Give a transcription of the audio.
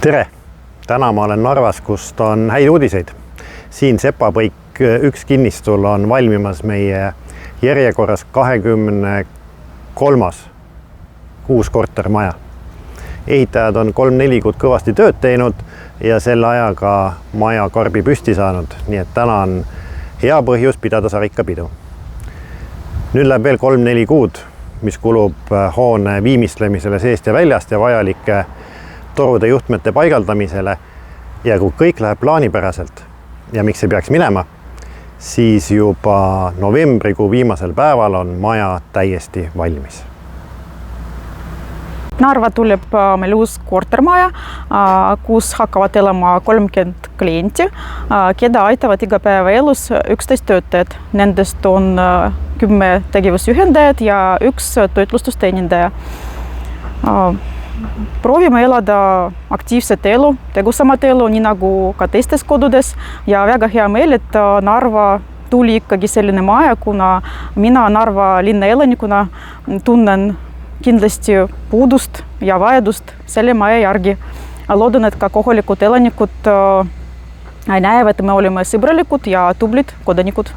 Tere! Täna ma olen Narvas, kust on häid uudiseid. Siin Sepapõik 1 kinnistul on valmimas meie järjekorras 23. uus kortermaja. Ehitajad on 3-4 kuud kõvasti tööd teinud ja selle ajaga maja karbi püsti saanud, nii et täna on hea põhjus pidada sarikapidu. Nüüd läheb veel 3-4 kuud, mis kulub hoone viimistlemisele seest ja väljast ja vajalike torude juhtmete paigaldamisele. Ja kui kõik läheb plaanipäraselt ja miks ei peaks minema, siis juba novembrikuu viimasel päeval on maja täiesti valmis. Narva tuleb meil uus kortermaja, kus hakkavad elama 30 klienti, keda aitavad igapäevaelus 11 töötajat. Nendest on 10 tegevusjuhendajat ja 1 toitlustusteenindaja. Proovime elada aktiivset elu, tegusamat elu, nii nagu ka teistes kodudes ja väga hea meel, et Narva tuli ikkagi selline maja, kuna mina Narva linna elanikuna tunnen kindlasti puudust ja vajadust selle maja järgi. Loodan, et ka kohalikud elanikud näevad, et me oleme sõbralikud ja tublid kodanikud.